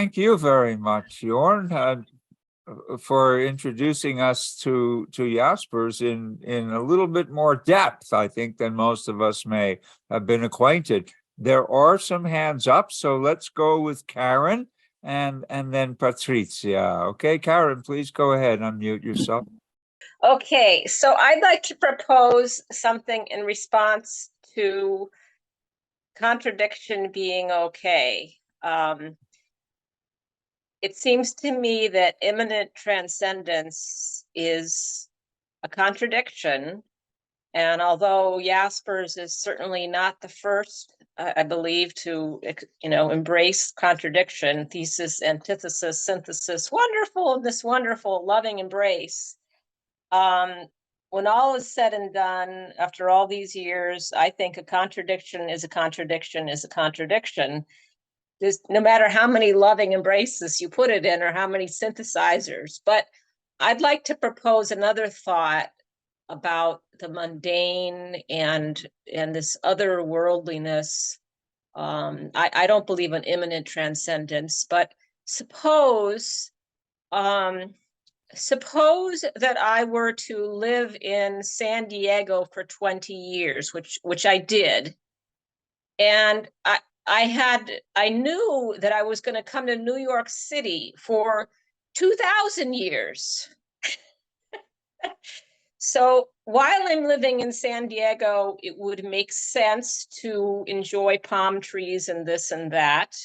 Thank you very much, Jörn, for introducing us to Jaspers in a little bit more depth, I think, than most of us may have been acquainted. There are some hands up, so let's go with Karen and then Patricia. Okay, Karen, please go ahead, unmute yourself. Okay, so I'd like to propose something in response to contradiction being okay. It seems to me that immanent transcendence is a contradiction. And although Jaspers is certainly not the first, I believe, to embrace contradiction, thesis, antithesis, synthesis, wonderful, this wonderful loving embrace. When all is said and done, after all these years, I think a contradiction is a contradiction is a contradiction. There's no matter how many loving embraces you put it in or how many synthesizers. But I'd like to propose another thought about the mundane and this other worldliness. I don't believe in immanent transcendence, but suppose that I were to live in San Diego for 20 years, which I did, and I knew that I was going to come to New York City for 2,000 years. So while I'm living in San Diego, it would make sense to enjoy palm trees and this and that.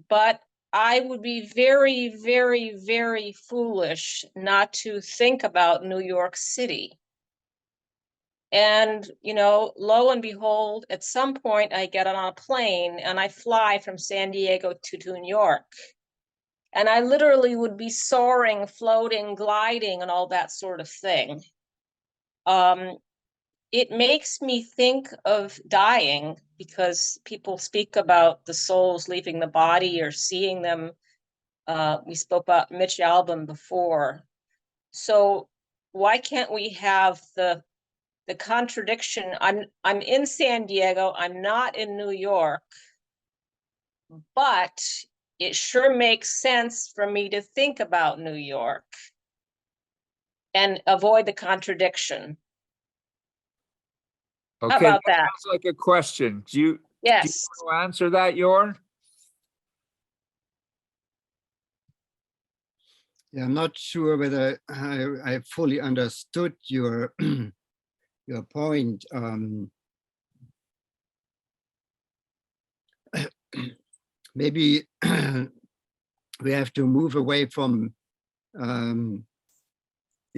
But I would be very, very, very foolish not to think about New York City. And, lo and behold, at some point I get on a plane and I fly from San Diego to New York. And I literally would be soaring, floating, gliding, and all that sort of thing. It makes me think of dying because people speak about the souls leaving the body or seeing them. We spoke about Mitch Albom before. So why can't we have the contradiction? I'm in San Diego, I'm not in New York, but it sure makes sense for me to think about New York and avoid the contradiction. Okay, how about that? Sounds like a question. Do you Yes. want to answer that, Jörn? Yeah, I'm not sure whether I fully understood your your point. Maybe we have to move away from the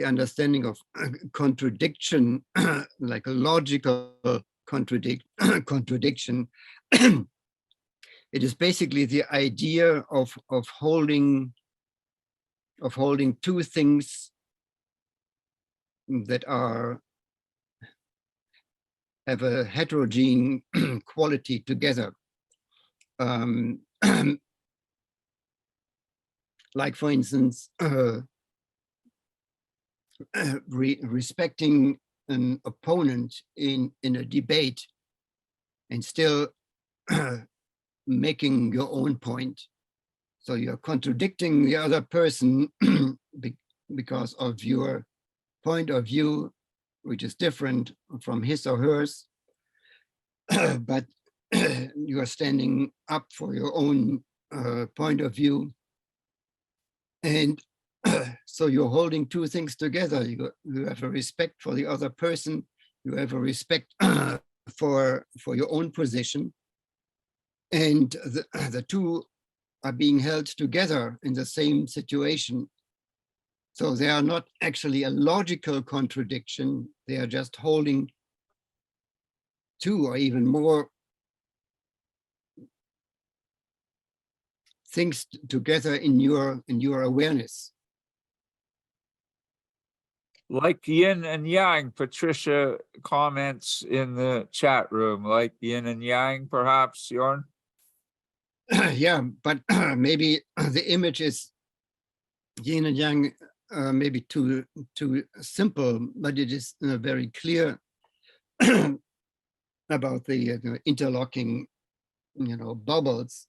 understanding of contradiction, like a logical contradiction. It is basically the idea of holding two things that have a heterogene quality together. Like, for instance, respecting an opponent in a debate and still making your own point. So you're contradicting the other person because of your point of view, which is different from his or hers, but you are standing up for your own point of view. And so you're holding two things together. You have a respect for the other person, you have a respect for your own position, and the two are being held together in the same situation. So they are not actually a logical contradiction, they are just holding two or even more things together in your awareness. Like yin and yang, Patricia comments in the chat room, like yin and yang, perhaps, Jörn? Yeah, but maybe the image is yin and yang, maybe too simple, but it is very clear about the interlocking, bubbles.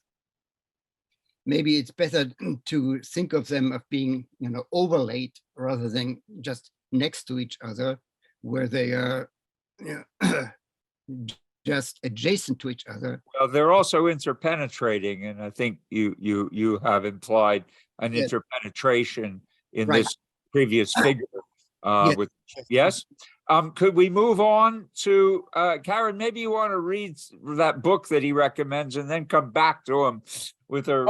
maybe it's better to think of them of being, overlaid rather than just next to each other, where they are just adjacent to each other. Well, they're also interpenetrating, and I think you have implied an Yes. interpenetration in Right. this previous figure. Yes. With yes. Could we move on to Karen? Maybe you want to read that book that he recommends, and then come back to him with a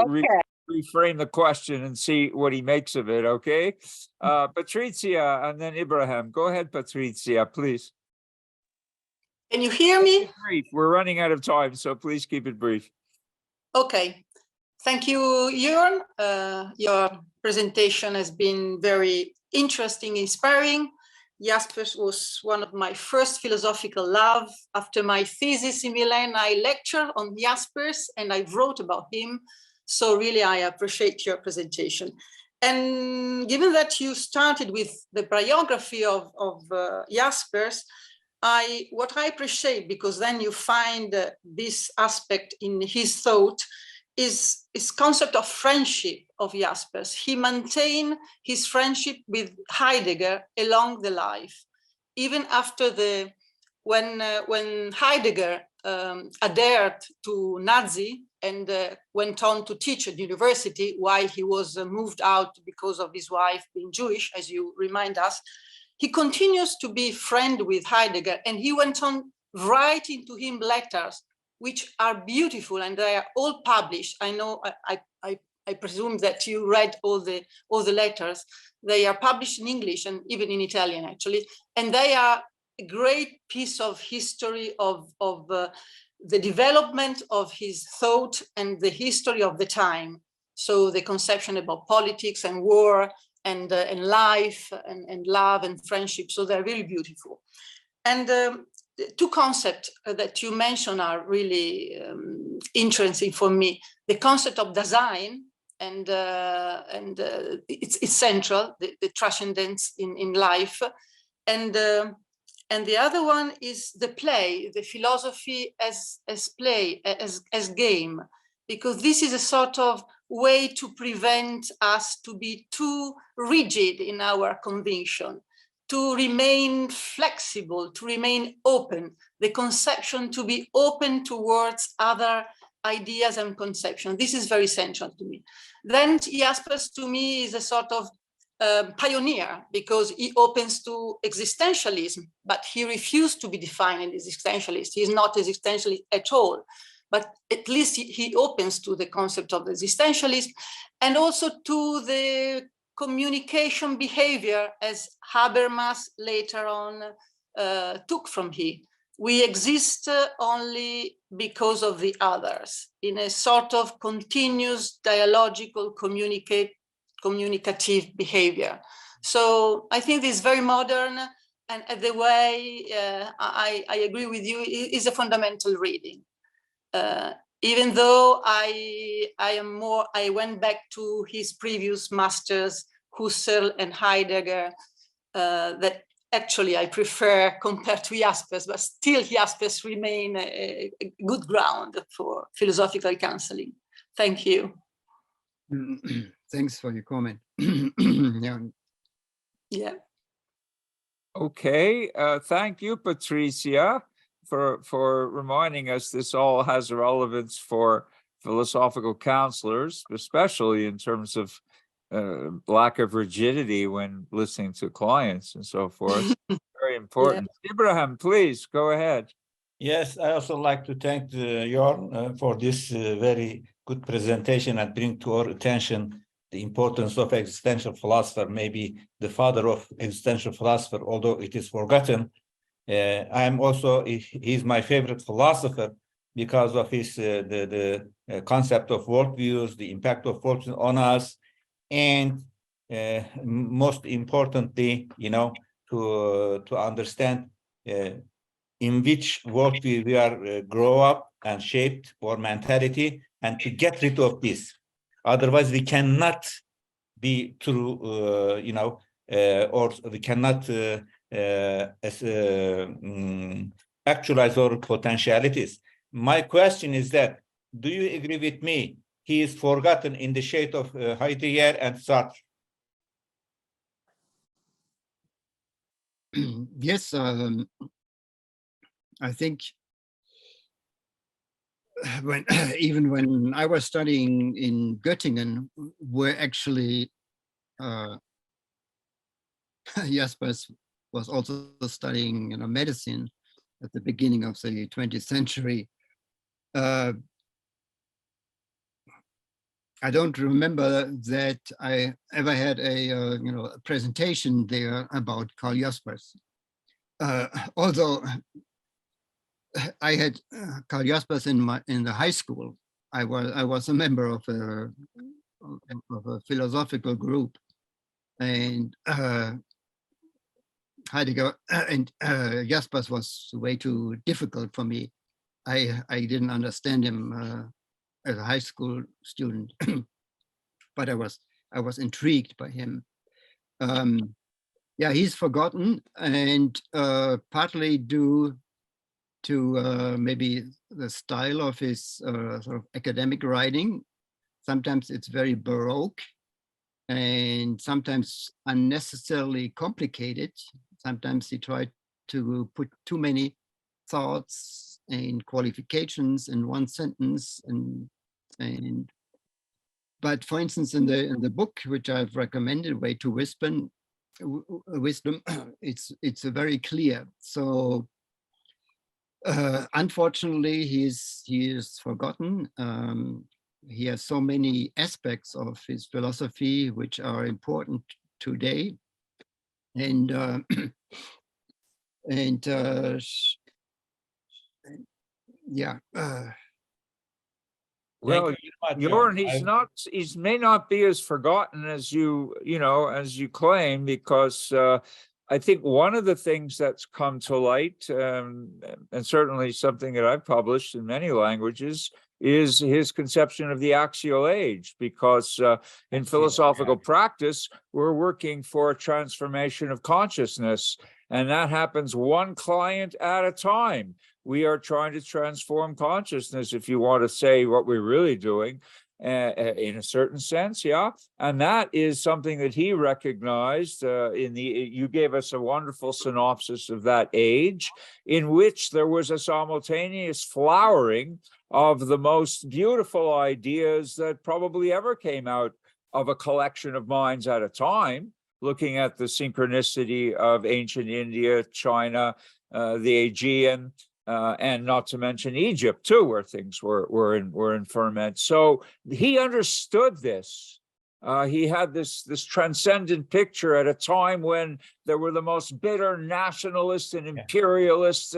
reframe the question and see what he makes of it. Okay, Patrizia, and then Ibrahim. Go ahead, Patrizia, please. Can you hear me? Brief. We're running out of time, so please keep it brief. Okay. Thank you, Jörn. Your presentation has been very interesting, inspiring. Jaspers was one of my first philosophical love. After my thesis in Milan, I lectured on Jaspers and I wrote about him. So really, I appreciate your presentation. And given that you started with the biography of Jaspers, what I appreciate, because then you find this aspect in his thought, is concept of friendship of Jaspers. He maintained his friendship with Heidegger along the life, even after when Heidegger adhered to Nazi and went on to teach at university while he was moved out because of his wife being Jewish, as you remind us. He continues to be friend with Heidegger, and he went on writing to him letters, which are beautiful, and they are all published. I know, I presume that you read all the letters. They are published in English and even in Italian, actually, and they are a great piece of history of the development of his thought and the history of the time. So the conception about politics and war and life and love and friendship. So they're really beautiful. And the two concepts that you mentioned are really interesting for me. The concept of Dasein, and it's central, the transcendence in life. And the other one is the play, the philosophy as play, as game, because this is a sort of way to prevent us to be too rigid in our conviction, to remain flexible, to remain open, the conception to be open towards other ideas and conceptions. This is very central to me. Then Jaspers to me is a sort of pioneer, because he opens to existentialism, but he refused to be defined as existentialist. He is not existentialist at all, but at least he opens to the concept of existentialism and also to the communication behavior as Habermas later on took from him. We exist only because of the others, in a sort of continuous dialogical communicative behavior. So I think this is very modern, and the way I agree with you, is a fundamental reading. Even though I went back to his previous masters, Husserl and Heidegger, that actually I prefer compared to Jaspers, but still Jaspers remain a good ground for philosophical counseling. Thank you. Thanks for your comment. Yeah. Okay, thank you, Patricia, for reminding us this all has relevance for philosophical counselors, especially in terms of lack of rigidity when listening to clients and so forth. Very important. Yeah. Ibrahim, please go ahead. Yes, I also like to thank Jörn for this very good presentation and bring to our attention the importance of existential philosopher, maybe the father of existential philosopher, although it is forgotten. I'm also, he's my favorite philosopher because of his the concept of worldviews, the impact of worldviews on us, and most importantly, to understand in which worldview we are grow up and shaped our mentality, and to get rid of this. Otherwise, we cannot be true, or we cannot actualize our potentialities. My question is that, do you agree with me he is forgotten in the shade of Heidegger and Sartre. Yes, I think when even when I was studying in Göttingen, where actually Jaspers was also studying, medicine at the beginning of the 20th century. I don't remember that I ever had a presentation there about Karl Jaspers. Although I had Karl Jaspers in the high school, I was a member of a philosophical group, and Heidegger and Jaspers was way too difficult for me. I didn't understand him as a high school student, but I was intrigued by him. Yeah, he's forgotten, and partly due to maybe the style of his sort of academic writing. Sometimes it's very baroque, and sometimes unnecessarily complicated. Sometimes he tried to put too many thoughts and qualifications in one sentence, but for instance, in the book which I've recommended, Way to Wisdom, it's very clear. So unfortunately, he is forgotten. He has so many aspects of his philosophy which are important today, and yeah. Well, Thank you Jörn, very much, Jörn. he may not be as forgotten as as you claim, because I think one of the things that's come to light, and certainly something that I've published in many languages, is his conception of the axial age, because in philosophical practice, we're working for a transformation of consciousness, and that happens one client at a time. We are trying to transform consciousness, if you want to say what we're really doing, in a certain sense, yeah. And that is something that he recognized you gave us a wonderful synopsis of that age, in which there was a simultaneous flowering of the most beautiful ideas that probably ever came out of a collection of minds at a time, looking at the synchronicity of ancient India, China, the Aegean, and not to mention Egypt too, where things were in ferment. So he understood this. He had this transcendent picture at a time when there were the most bitter nationalist and imperialist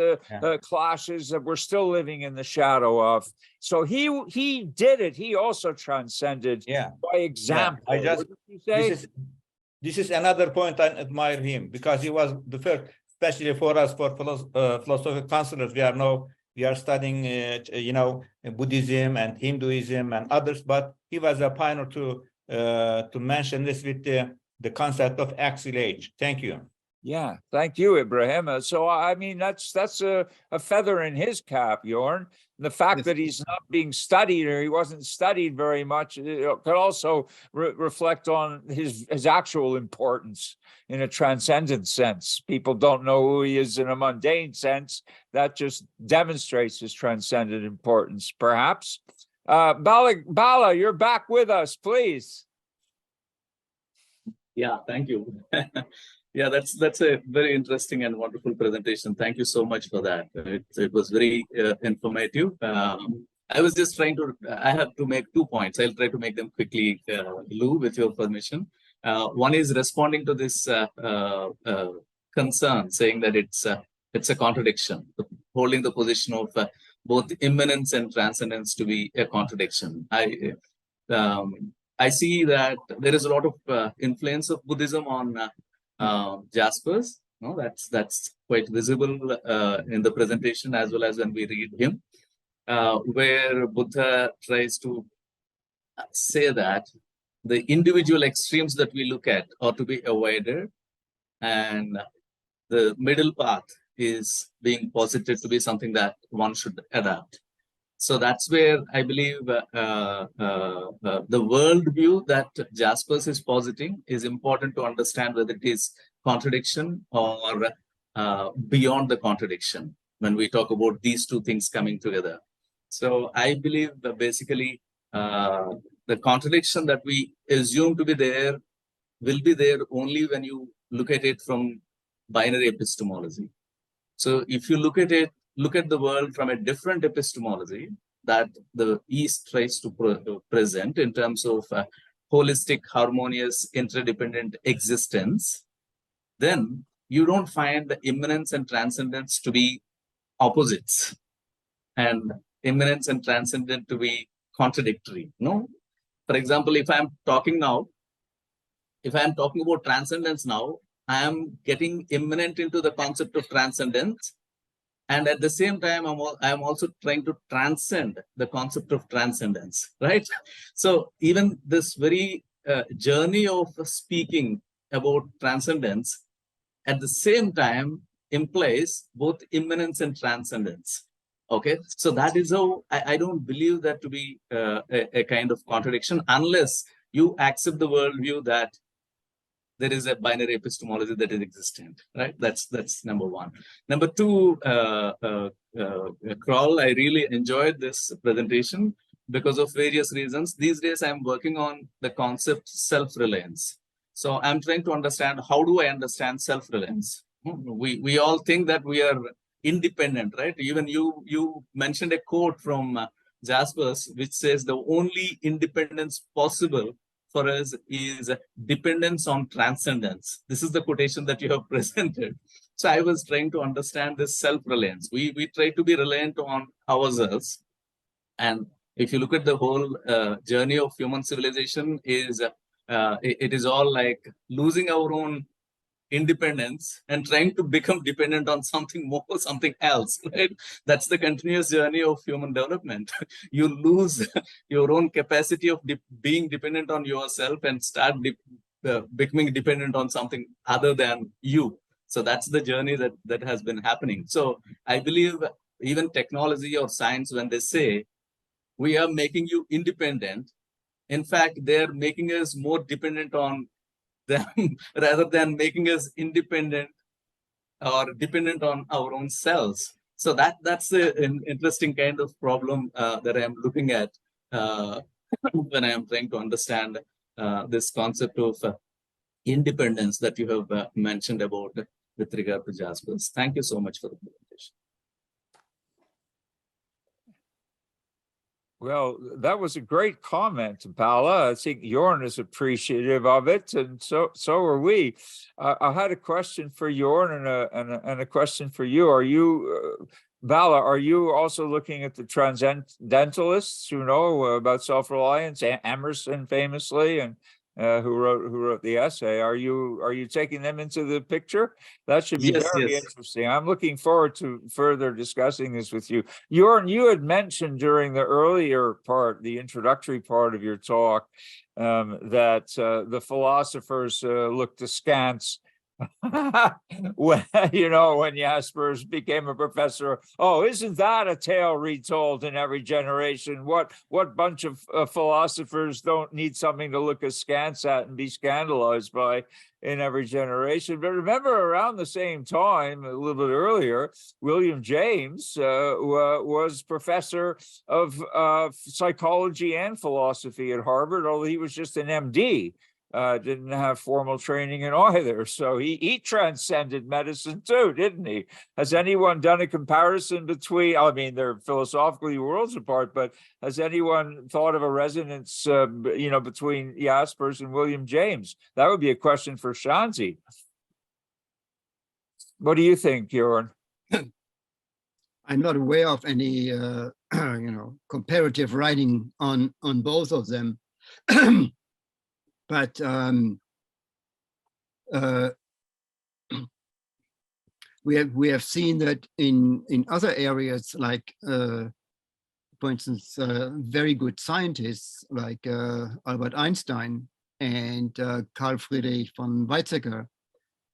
clashes that we're still living in the shadow of. So he did it. He also transcended by example. This is another point I admire him, because he was the first. Especially for us, for philosophical counselors, we are studying, Buddhism and Hinduism and others. But he was a pioneer to mention this with the concept of axial age. Thank you. Yeah, thank you, Ibrahim. So I mean, that's a feather in his cap, Jörn. The fact that he's not being studied, or he wasn't studied very much, could also reflect on his actual importance in a transcendent sense. People don't know who he is in a mundane sense. That just demonstrates his transcendent importance, perhaps. Bala, you're back with us, please. Yeah, thank you. Yeah, that's a very interesting and wonderful presentation. Thank you so much for that. It was very informative. I was just I have to make 2 points. I'll try to make them quickly, Lou, with your permission. One is responding to this concern, saying that it's a contradiction, holding the position of both immanence and transcendence to be a contradiction. I see that there is a lot of influence of Buddhism on Jaspers. No, that's quite visible in the presentation, as well as when we read him, where Buddha tries to say that the individual extremes that we look at are to be avoided, and the middle path is being posited to be something that one should adapt. So that's where I believe the worldview that Jaspers is positing is important to understand whether it is contradiction or beyond the contradiction when we talk about these two things coming together. So I believe that basically the contradiction that we assume to be there will be there only when you look at it from binary epistemology. So if you look at it, look at the world from a different epistemology that the East tries to present in terms of holistic, harmonious, interdependent existence, then you don't find the immanence and transcendence to be opposites and immanence and transcendent to be contradictory. No, for example, if I'm talking now, if I'm talking about transcendence now, I am getting immanent into the concept of transcendence. And at the same time, I'm also trying to transcend the concept of transcendence, right? So even this very journey of speaking about transcendence at the same time implies both immanence and transcendence. Okay, so that is how I don't believe that to be a kind of contradiction unless you accept the worldview that there is a binary epistemology that is existent, right? That's number one. Number two, Kroll, I really enjoyed this presentation because of various reasons. These days, I'm working on the concept self-reliance. So I'm trying to understand, how do I understand self-reliance? We all think that we are independent, right? Even you mentioned a quote from Jaspers, which says the only independence possible for us is dependence on transcendence. This is the quotation that you have presented. So I was trying to understand this self-reliance. We try to be reliant on ourselves. And if you look at the whole journey of human civilization, it is all like losing our own independence and trying to become dependent on something more, something else, right? That's the continuous journey of human development. You lose your own capacity of being dependent on yourself and start becoming dependent on something other than you. So that's the journey that has been happening. So I believe even technology or science, when they say we are making you independent, in fact, they're making us more dependent on them rather than making us independent or dependent on our own selves. So that's an interesting kind of problem that I am looking at when I am trying to understand this concept of independence that you have mentioned about with regard to Jaspers. Thank you so much for the presentation. Well, that was a great comment, Paula. I think Jörn is appreciative of it, and so are we. I had a question for Jörn and a question for you. Are you, Vala, are you also looking at the transcendentalists who know about self-reliance? Emerson famously, and who wrote the essay. Are you taking them into the picture? That should be very interesting. I'm looking forward to further discussing this with you. Jörn, you had mentioned during the earlier part, the introductory part of your talk, that the philosophers looked askance when Jaspers became a professor. Oh, isn't that a tale retold in every generation? What bunch of philosophers don't need something to look askance at and be scandalized by in every generation? But remember, around the same time, a little bit earlier, William James was professor of psychology and philosophy at Harvard, although he was just an MD. Didn't have formal training in either. So he transcended medicine too, didn't he? Has anyone done a comparison between, I mean, they're philosophically worlds apart, but has anyone thought of a resonance, between Jaspers and William James? That would be a question for Shanti. What do you think, Jörn? I'm not aware of any, comparative writing on both of them. But we have seen that in other areas, like for instance, very good scientists like Albert Einstein and Carl Friedrich von Weizsäcker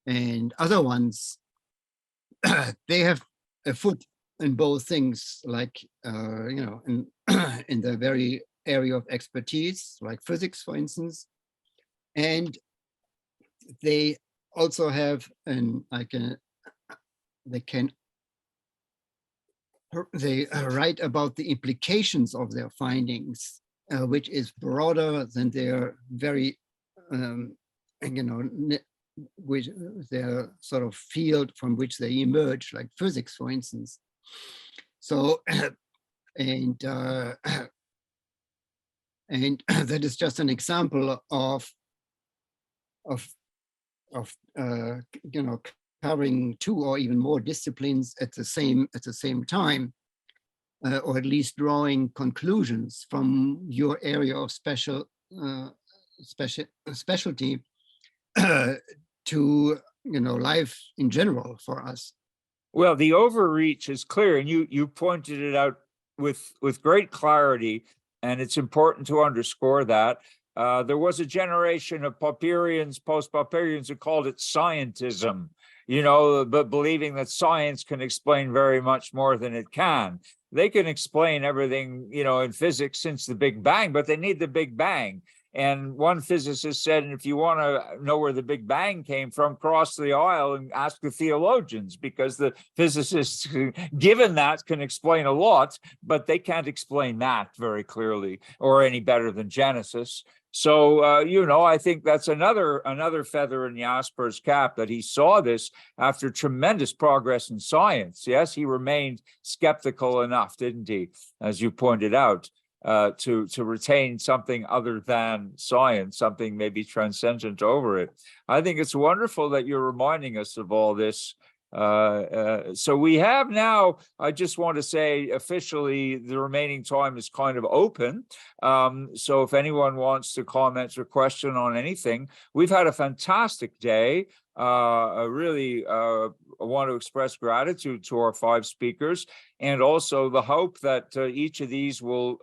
and other ones, they have a foot in both things, like you know, in in the very area of expertise, like physics, for instance, and they also have they write about the implications of their findings, which is broader than their very you know, which their sort of field from which they emerge, like physics, for instance. So and that is just an example of you know, covering 2 or even more disciplines at the same time, or at least drawing conclusions from your area of specialty to, you know, life in general for us. Well, the overreach is clear, and you pointed it out with great clarity, and it's important to underscore that. There was a generation of Popperians, post-Popperians, who called it scientism, you know, but believing that science can explain very much more than it can. They can explain everything, you know, in physics since the Big Bang, but they need the Big Bang. And one physicist said, if you want to know where the Big Bang came from, cross the aisle and ask the theologians, because the physicists, given that, can explain a lot, but they can't explain that very clearly or any better than Genesis. So, you know, I think that's another feather in Jaspers' cap, that he saw this after tremendous progress in science. Yes, he remained skeptical enough, didn't he, as you pointed out, to retain something other than science, something maybe transcendent over it. I think it's wonderful that you're reminding us of all this. So we have now, I just want to say officially, the remaining time is kind of open. So if anyone wants to comment or question on anything, we've had a fantastic day. I really want to express gratitude to our 5 speakers, and also the hope that each of these will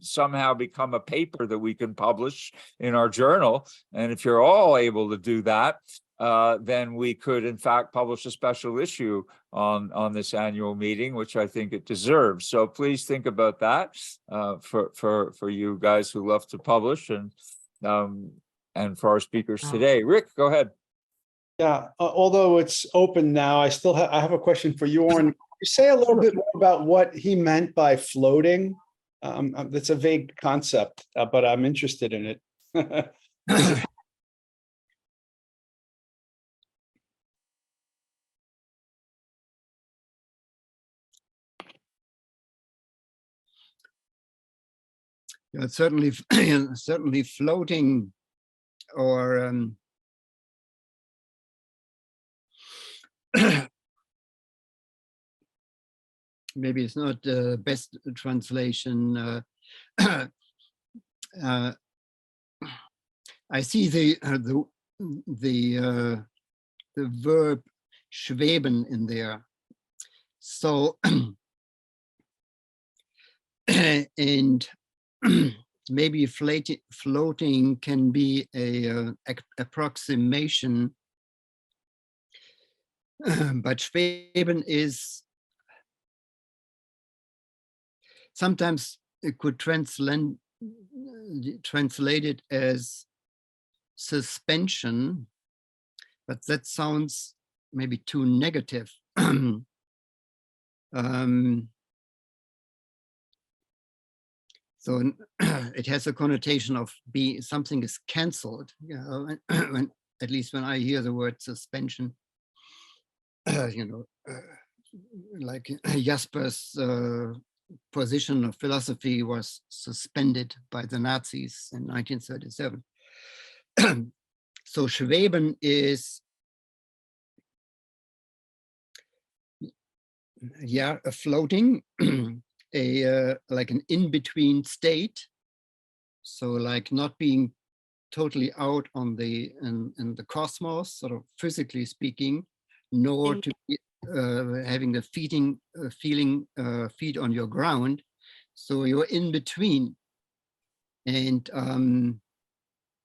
somehow become a paper that we can publish in our journal. And if you're all able to do that, then we could in fact publish a special issue on this annual meeting, which I think it deserves. So please think about that for you guys who love to publish, and for our speakers today. Rick, go ahead. Yeah, although it's open now, I still have a question for Jörn. Can you say a little bit more about what he meant by floating? That's a vague concept, but I'm interested in it. Yeah, certainly, certainly floating, or maybe it's not the best translation. I see the verb schweben in there. So and maybe floating can be a approximation, but schweben is sometimes it could translate it as suspension, but that sounds maybe too negative. So it has a connotation of something is cancelled. You know, at least when I hear the word suspension, you know, like Jaspers' position of philosophy was suspended by the Nazis in 1937. So schweben is, yeah, a floating, like an in-between state. So like not being totally out on in the cosmos, sort of physically speaking, nor to be having the feet on your ground. So you're in between, and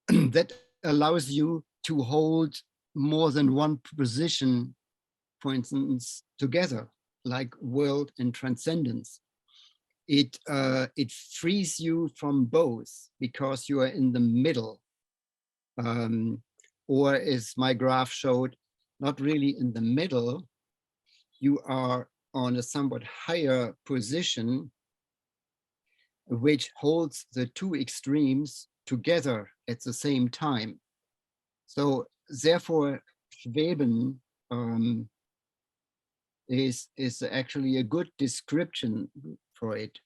that allows you to hold more than one position, for instance, together. like world and transcendence. It frees you from both because you are in the middle. Or as my graph showed, not really in the middle, you are on a somewhat higher position, which holds the two extremes together at the same time. So therefore, Schweben is actually a good description for it.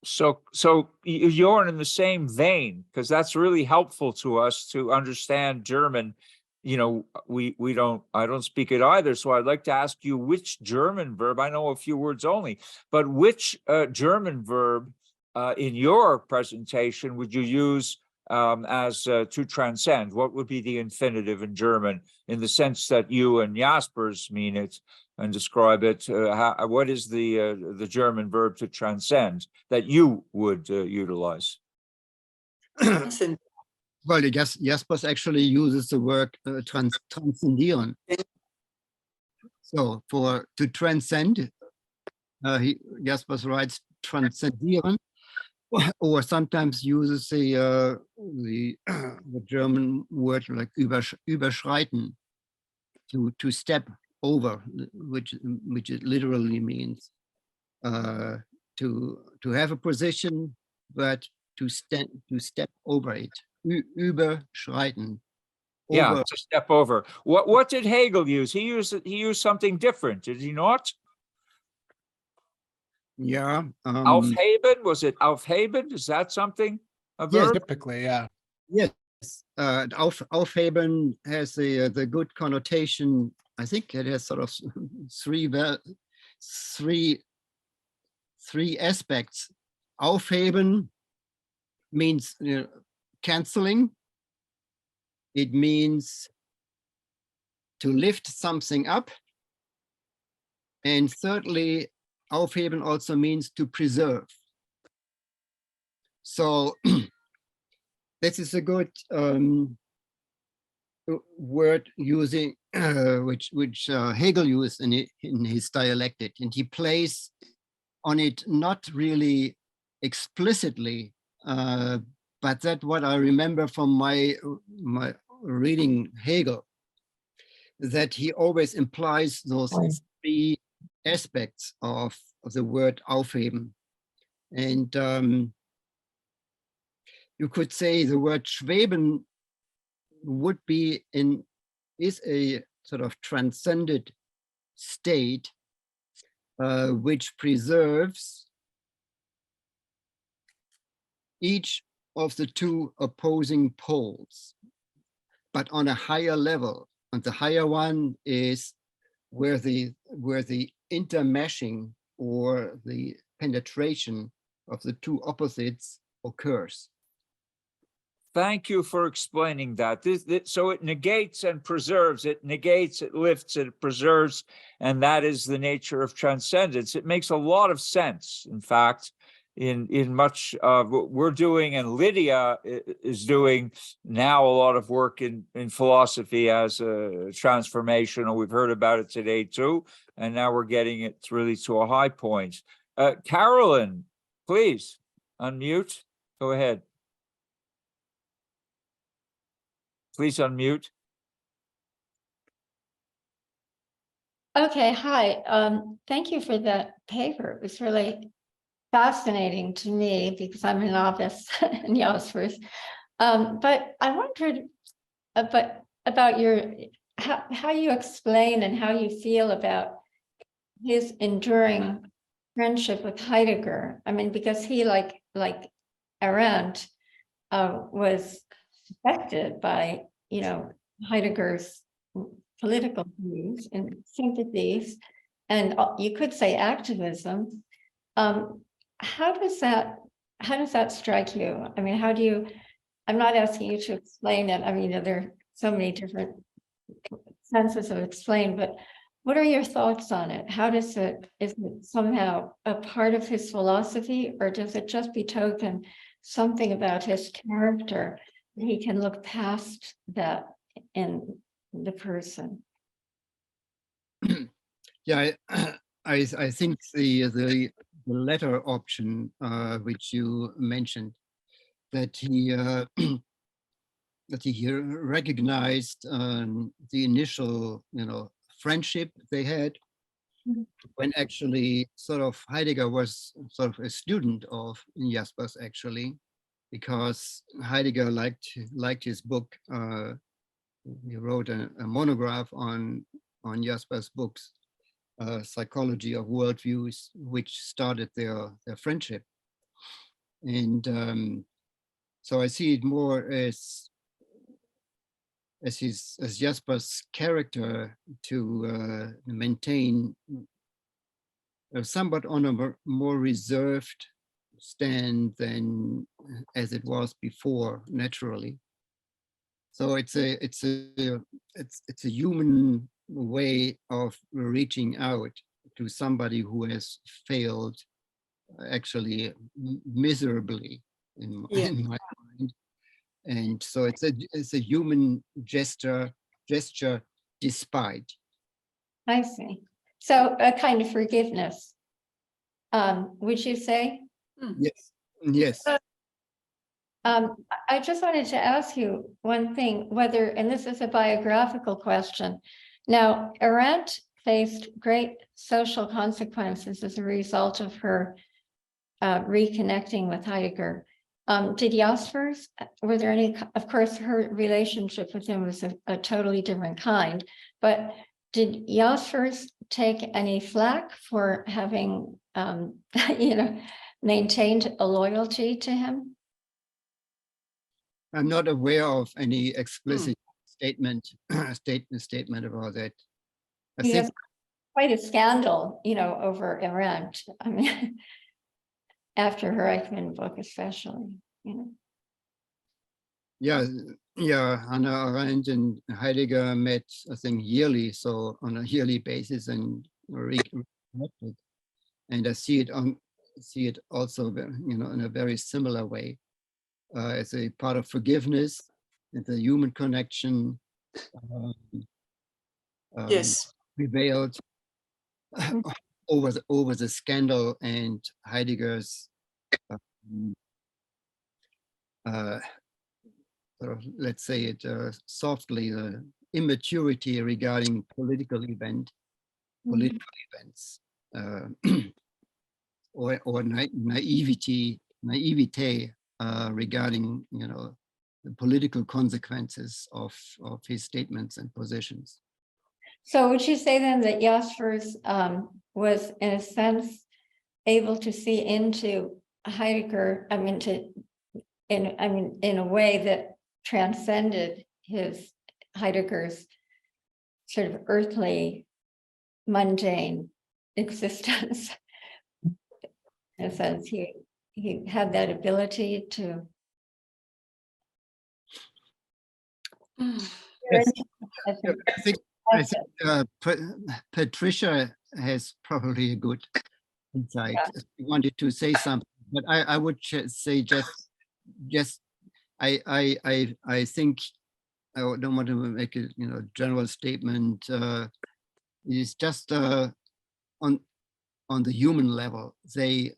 So you're in the same vein, because that's really helpful to us to understand German. You know, I don't speak it either. So I'd like to ask you which German verb, I know a few words only, but which German verb in your presentation would you use as to transcend? What would be the infinitive in German in the sense that you and Jaspers mean it and describe it? What is the German verb to transcend that you would utilize? Listen, Well, Jaspers actually uses the word transcendieren. So to transcend, Jaspers writes transcendieren, or sometimes uses the German word like überschreiten, to step over, which it literally means to have a position, but to step over it. Überschreiten. Yeah, Over. to step over. What did Hegel use? He used something different, did he not? Yeah. Aufheben, was it aufheben? Is that something? A Yes. verb? Typically, yeah. Yes. Aufheben has the good connotation. I think it has sort of three aspects. Aufheben means canceling. It means to lift something up. And thirdly, aufheben also means to preserve. So this is a good word using which Hegel used in his dialectic, and he plays on it not really explicitly, but that's what I remember from my reading Hegel, that he always implies those three aspects of the word aufheben. And you could say the word schweben is a sort of transcended state which preserves each of the two opposing poles, but on a higher level. And the higher one is where the intermeshing or the penetration of the two opposites occurs. Thank you for explaining that. So it negates and preserves, it negates, it lifts, it preserves, and that is the nature of transcendence. It makes a lot of sense, in fact, in much of what we're doing, and Lydia is doing now a lot of work in philosophy as a transformational. We've heard about it today too, and now we're getting it really to a high point. Carolyn, please unmute. Go ahead. Please unmute. Okay, hi. Thank you for that paper. It was really fascinating to me because I'm a novice in Jaspers. But I wondered about how you explain and how you feel about his enduring friendship with Heidegger. I mean, because he, like Arendt, was affected by, Heidegger's political views and sympathies, and you could say activism. How does that strike you? I mean, I'm not asking you to explain it. I mean, there are so many different senses of explain, but what are your thoughts on it? Is it somehow a part of his philosophy, or does it just betoken something about his character? He can look past that in the person. Yeah, I think the latter option, which you mentioned, that he that he recognized the initial, friendship they had, Mhm. when actually sort of Heidegger was sort of a student of Jaspers, actually, because Heidegger liked his book. He wrote a monograph on Jaspers' books, Psychology of Worldviews, which started their friendship. And so I see it more as Jaspers' character to maintain somewhat on a more reserved stand than as it was before, naturally. So it's a human way of reaching out to somebody who has failed actually miserably in my mind. And so it's a human gesture despite. I see. So a kind of forgiveness. Would you say? Yes. I just wanted to ask you one thing, whether, and this is a biographical question. Now, Arendt faced great social consequences as a result of her reconnecting with Heidegger. Did Jaspers, were there any, of course, her relationship with him was a totally different kind, but did Jaspers take any flack for having, maintained a loyalty to him? I'm not aware of any explicit statement about that. I He think has quite a scandal, over Arendt. I mean, after her Eichmann book, especially, yeah, Hannah Arendt and Heidegger met, I think, yearly, so on a yearly basis, and reconnected. And I see it also, in a very similar way, as a part of forgiveness and the human connection. Yes. Prevailed over the scandal and Heidegger's sort of, let's say it softly, immaturity regarding political events, or naivete regarding the political consequences of his statements and positions. So would you say then that Jaspers was, in a sense, able to see into Heidegger, in a way that transcended Heidegger's sort of earthly, mundane existence? In a sense, he had that ability to. Yes. I think Patricia has probably a good insight. She wanted to say something, but I would say just I think I don't want to make a general statement. It's just on the human level they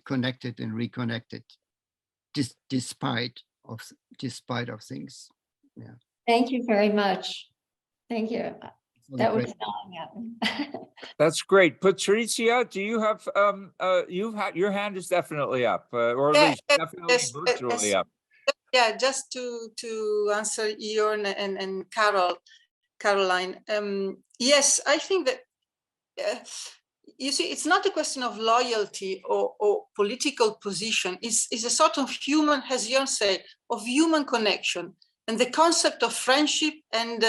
connected and reconnected, despite of things. Yeah. Thank you very much. Thank you. That was That's great. Patricia, do you have, your hand is definitely up, or at least definitely virtually up. Yeah, just to answer Jörn and Caroline. Yes, I think that, you see, it's not a question of loyalty or political position. It's a sort of human, as Jörn said, of human connection, and the concept of friendship and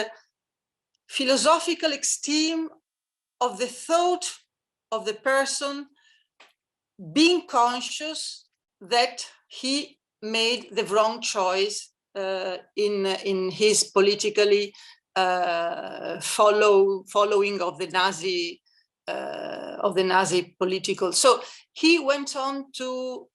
philosophical esteem of the thought of the person, being conscious that he made the wrong choice in his politically following of the Nazi political. So he went on to,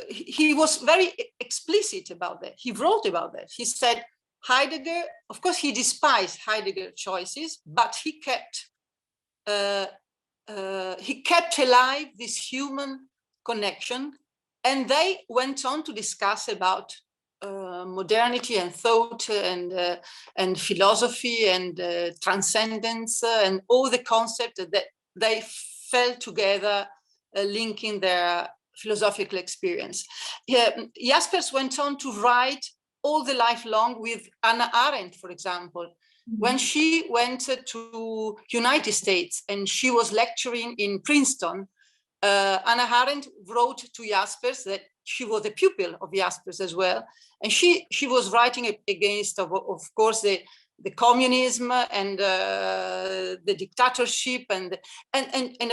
he was very explicit about that. He wrote about that. He said, Heidegger, of course, he despised Heidegger's choices, but he kept he kept alive this human connection, and they went on to discuss about modernity and thought and philosophy and transcendence and all the concepts that they fell together, linking their philosophical experience. Jaspers went on to write all the life long with Hannah Arendt, for example. When she went to United States and she was lecturing in Princeton, Hannah Arendt wrote to Jaspers that she was a pupil of Jaspers as well. And she was writing against, of course, the communism and the dictatorship. And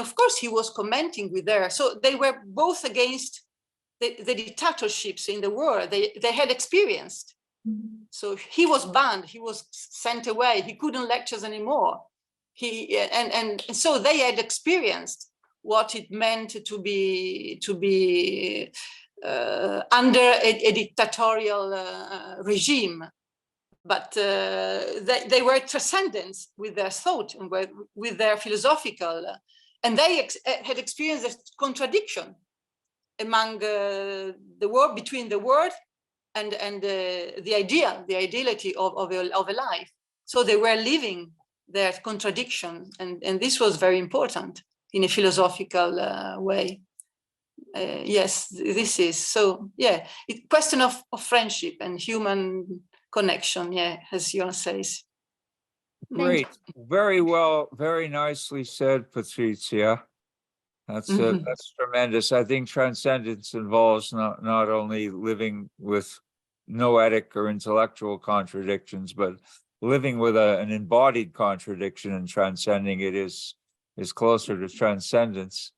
of course, he was commenting with her. So they were both against the dictatorships in the world they had experienced. So he was banned, he was sent away, he couldn't lecture anymore. And so they had experienced what it meant to be under a dictatorial regime. But they were transcendent with their thought and with their philosophical, and they had experienced a contradiction among the world, between the word and the ideality of a life. So they were living their contradiction, and this was very important in a philosophical way. Yes, this is so. Yeah, it's question of friendship and human connection. Yeah, as Jörn says. Great, very well, very nicely said, Patricia. That's tremendous. I think transcendence involves not only living with noetic or intellectual contradictions, but living with an embodied contradiction and transcending it is closer to transcendence.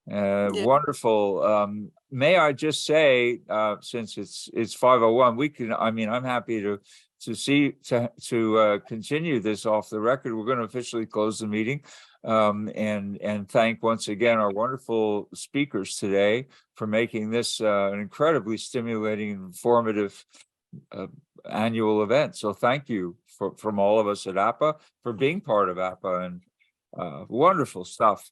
Wonderful. May I just say, since it's 5:01, we can. I mean, I'm happy to continue this off the record. We're going to officially close the meeting. And thank once again our wonderful speakers today for making this an incredibly stimulating and informative annual event. So thank you from all of us at APPA for being part of APPA, and wonderful stuff.